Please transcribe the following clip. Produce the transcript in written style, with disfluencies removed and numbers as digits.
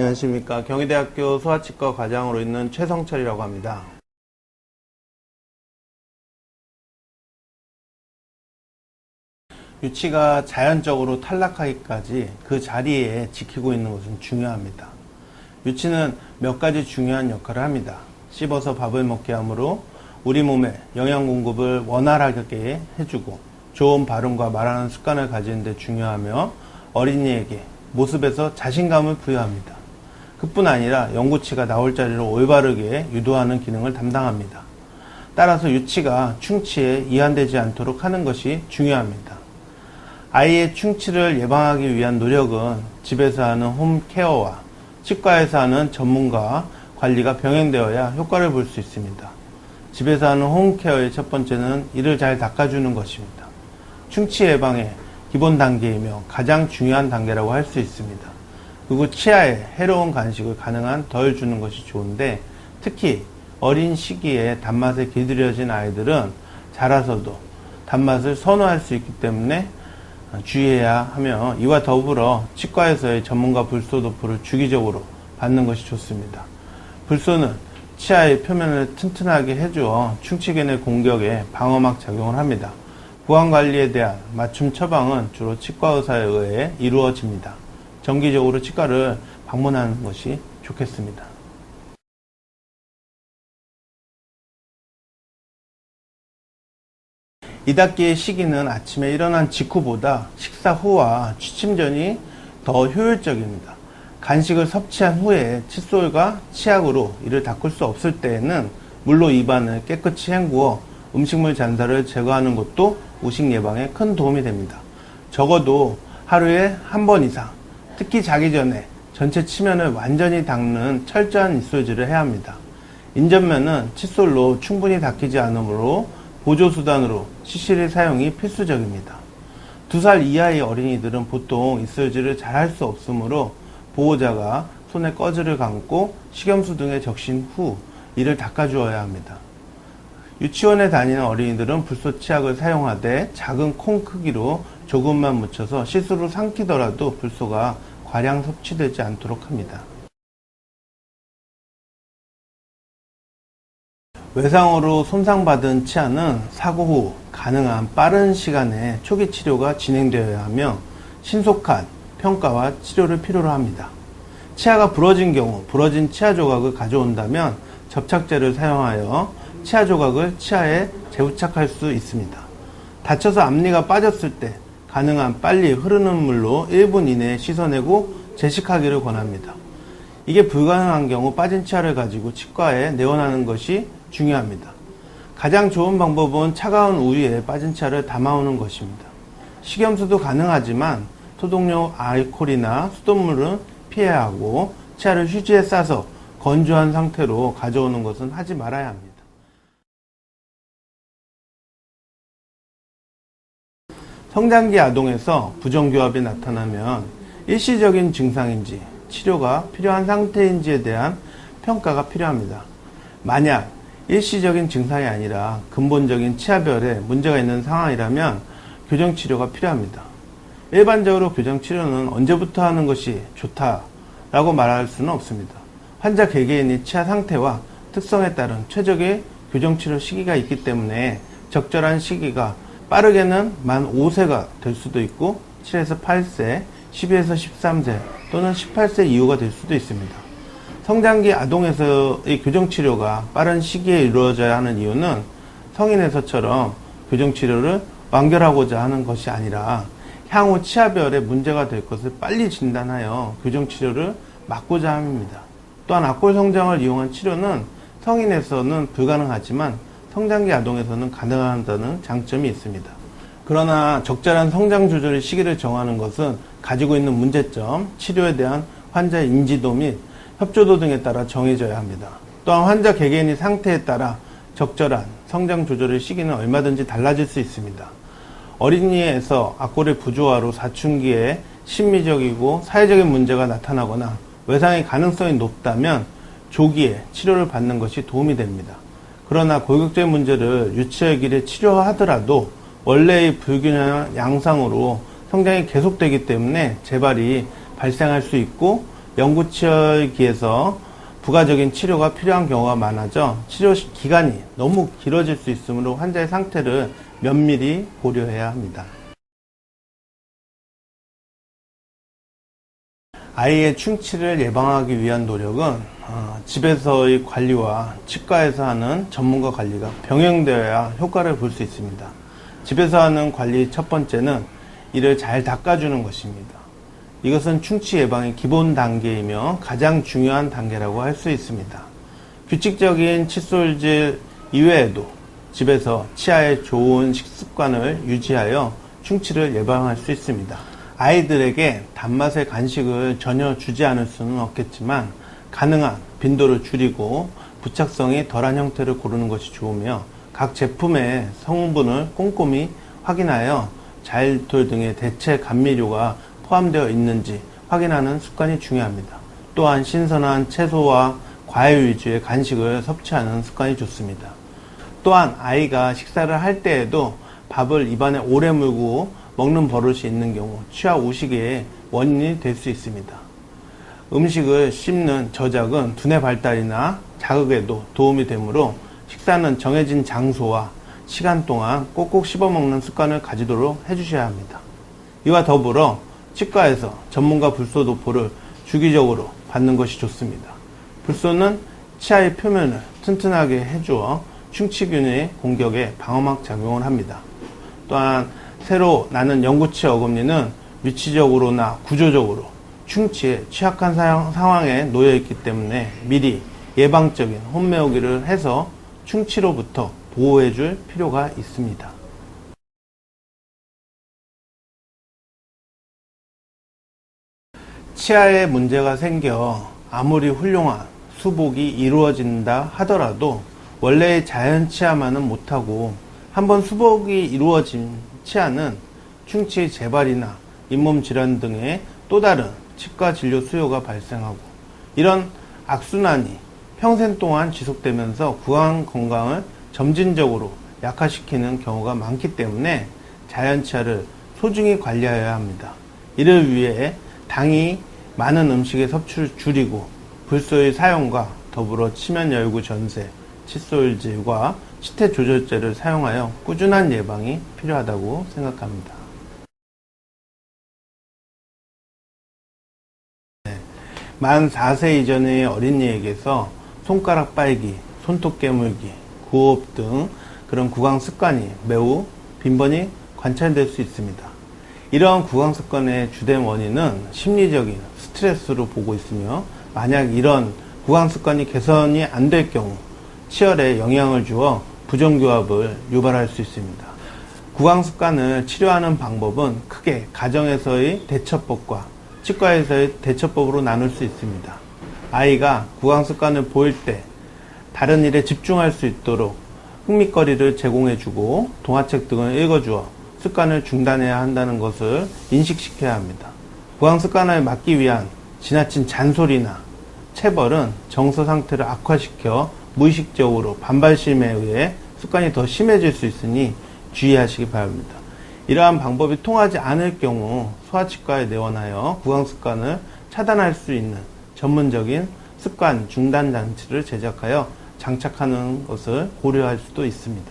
안녕하십니까. 경희대학교 소아치과 과장으로 있는 최성철이라고 합니다. 유치가 자연적으로 탈락하기까지 그 자리에 지키고 있는 것은 중요합니다. 유치는 몇 가지 중요한 역할을 합니다. 씹어서 밥을 먹게 하므로 우리 몸에 영양 공급을 원활하게 해주고 좋은 발음과 말하는 습관을 가지는 데 중요하며 어린이에게 모습에서 자신감을 부여합니다. 그뿐 아니라 영구치가 나올 자리로 올바르게 유도하는 기능을 담당합니다. 따라서 유치가 충치에 이완되지 않도록 하는 것이 중요합니다. 아이의 충치를 예방하기 위한 노력은 집에서 하는 홈케어와 치과에서 하는 전문가 관리가 병행되어야 효과를 볼 수 있습니다. 집에서 하는 홈케어의 첫 번째는 이를 잘 닦아주는 것입니다. 충치 예방의 기본 단계이며 가장 중요한 단계라고 할 수 있습니다. 그리고 치아에 해로운 간식을 가능한 덜 주는 것이 좋은데 특히 어린 시기에 단맛에 길들여진 아이들은 자라서도 단맛을 선호할 수 있기 때문에 주의해야 하며 이와 더불어 치과에서의 전문가 불소 도포를 주기적으로 받는 것이 좋습니다. 불소는 치아의 표면을 튼튼하게 해주어 충치균의 공격에 방어막 작용을 합니다. 보안관리에 대한 맞춤 처방은 주로 치과의사에 의해 이루어집니다. 정기적으로 치과를 방문하는 것이 좋겠습니다. 이닫기의 시기는 아침에 일어난 직후보다 식사 후와 취침 전이 더 효율적입니다. 간식을 섭취한 후에 칫솔과 치약으로 이를 닦을 수 없을 때에는 물로 입안을 깨끗이 헹구어 음식물 잔사를 제거하는 것도 우식 예방에 큰 도움이 됩니다. 적어도 하루에 한 번 이상, 특히 자기 전에 전체 치면을 완전히 닦는 철저한 입술질을 해야 합니다. 인전면은 칫솔로 충분히 닦이지 않으므로 보조수단으로 시실의 사용이 필수적입니다. 2살 이하의 어린이들은 보통 입술질을 잘 할 수 없으므로 보호자가 손에 꺼즈를 감고 식염수 등에 적신 후 이를 닦아주어야 합니다. 유치원에 다니는 어린이들은 불소 치약을 사용하되 작은 콩 크기로 조금만 묻혀서 실수로 삼키더라도 불소가 과량 섭취되지 않도록 합니다. 외상으로 손상받은 치아는 사고 후 가능한 빠른 시간에 초기 치료가 진행되어야 하며 신속한 평가와 치료를 필요로 합니다. 치아가 부러진 경우 부러진 치아 조각을 가져온다면 접착제를 사용하여 치아 조각을 치아에 재부착할 수 있습니다. 다쳐서 앞니가 빠졌을 때 가능한 빨리 흐르는 물로 1분 이내에 씻어내고 재식하기를 권합니다. 이게 불가능한 경우 빠진 치아를 가지고 치과에 내원하는 것이 중요합니다. 가장 좋은 방법은 차가운 우유에 빠진 치아를 담아오는 것입니다. 식염수도 가능하지만 소독용 알코올이나 수돗물은 피해야 하고 치아를 휴지에 싸서 건조한 상태로 가져오는 것은 하지 말아야 합니다. 성장기 아동에서 부정교합이 나타나면 일시적인 증상인지 치료가 필요한 상태인지에 대한 평가가 필요합니다. 만약 일시적인 증상이 아니라 근본적인 치아별에 문제가 있는 상황이라면 교정치료가 필요합니다. 일반적으로 교정치료는 언제부터 하는 것이 좋다라고 말할 수는 없습니다. 환자 개개인의 치아 상태와 특성에 따른 최적의 교정치료 시기가 있기 때문에 적절한 시기가 빠르게는 만 5세가 될 수도 있고 7에서 8세, 12에서 13세 또는 18세 이후가 될 수도 있습니다. 성장기 아동에서의 교정치료가 빠른 시기에 이루어져야 하는 이유는 성인에서처럼 교정치료를 완결하고자 하는 것이 아니라 향후 치아별에 문제가 될 것을 빨리 진단하여 교정치료를 막고자 합니다. 또한 악골 성장을 이용한 치료는 성인에서는 불가능하지만 성장기 아동에서는 가능하다는 장점이 있습니다. 그러나 적절한 성장 조절의 시기를 정하는 것은 가지고 있는 문제점, 치료에 대한 환자의 인지도 및 협조도 등에 따라 정해져야 합니다. 또한 환자 개개인의 상태에 따라 적절한 성장 조절의 시기는 얼마든지 달라질 수 있습니다. 어린이에서 악골의 부조화로 사춘기에 심미적이고 사회적인 문제가 나타나거나 외상의 가능성이 높다면 조기에 치료를 받는 것이 도움이 됩니다. 그러나 골격적인 문제를 유치의 길에 치료하더라도 원래의 불균형 양상으로 성장이 계속되기 때문에 재발이 발생할 수 있고 연구치료기에서 부가적인 치료가 필요한 경우가 많아져 치료 기간이 너무 길어질 수 있으므로 환자의 상태를 면밀히 고려해야 합니다. 아이의 충치를 예방하기 위한 노력은 집에서의 관리와 치과에서 하는 전문가 관리가 병행되어야 효과를 볼 수 있습니다. 집에서 하는 관리 첫 번째는 이를 잘 닦아주는 것입니다. 이것은 충치 예방의 기본 단계이며 가장 중요한 단계라고 할 수 있습니다. 규칙적인 칫솔질 이외에도 집에서 치아의 좋은 식습관을 유지하여 충치를 예방할 수 있습니다. 아이들에게 단맛의 간식을 전혀 주지 않을 수는 없겠지만 가능한 빈도를 줄이고 부착성이 덜한 형태를 고르는 것이 좋으며 각 제품의 성분을 꼼꼼히 확인하여 자일톨 등의 대체 감미료가 포함되어 있는지 확인하는 습관이 중요합니다. 또한 신선한 채소와 과일 위주의 간식을 섭취하는 습관이 좋습니다. 또한 아이가 식사를 할 때에도 밥을 입안에 오래 물고 먹는 버릇이 있는 경우 치아 우식의 원인이 될 수 있습니다. 음식을 씹는 저작은 두뇌 발달이나 자극에도 도움이 되므로 식사는 정해진 장소와 시간 동안 꼭꼭 씹어 먹는 습관을 가지도록 해주셔야 합니다. 이와 더불어 치과에서 전문가 불소 도포를 주기적으로 받는 것이 좋습니다. 불소는 치아의 표면을 튼튼하게 해주어 충치균의 공격에 방어막 작용을 합니다. 또한 새로 나는 연구치 어금니는 위치적으로나 구조적으로 충치에 취약한 상황에 놓여 있기 때문에 미리 예방적인 홈메오기를 해서 충치로부터 보호해 줄 필요가 있습니다. 치아에 문제가 생겨 아무리 훌륭한 수복이 이루어진다 하더라도 원래의 자연 치아만은 못하고 한번 수복이 이루어진 치아는 충치 재발이나 잇몸 질환 등의 또 다른 치과 진료 수요가 발생하고 이런 악순환이 평생 동안 지속되면서 구강 건강을 점진적으로 약화시키는 경우가 많기 때문에 자연 치아를 소중히 관리해야 합니다. 이를 위해 당이 많은 음식의 섭취를 줄이고 불소의 사용과 더불어 치면 열구 전세, 칫솔질과 치태 조절제를 사용하여 꾸준한 예방이 필요하다고 생각합니다. 만 4세 이전의 어린이에게서 손가락 빨기, 손톱 깨물기, 구호흡 등 그런 구강 습관이 매우 빈번히 관찰될 수 있습니다. 이러한 구강 습관의 주된 원인은 심리적인 스트레스로 보고 있으며 만약 이런 구강 습관이 개선이 안 될 경우 치열에 영향을 주어 부정교합을 유발할 수 있습니다. 구강 습관을 치료하는 방법은 크게 가정에서의 대처법과 치과에서의 대처법으로 나눌 수 있습니다. 아이가 구강 습관을 보일 때 다른 일에 집중할 수 있도록 흥미거리를 제공해주고 동화책 등을 읽어주어 습관을 중단해야 한다는 것을 인식시켜야 합니다. 구강 습관을 막기 위한 지나친 잔소리나 체벌은 정서 상태를 악화시켜 무의식적으로 반발심에 의해 습관이 더 심해질 수 있으니 주의하시기 바랍니다. 이러한 방법이 통하지 않을 경우 소아치과에 내원하여 구강 습관을 차단할 수 있는 전문적인 습관 중단 장치를 제작하여 장착하는 것을 고려할 수도 있습니다.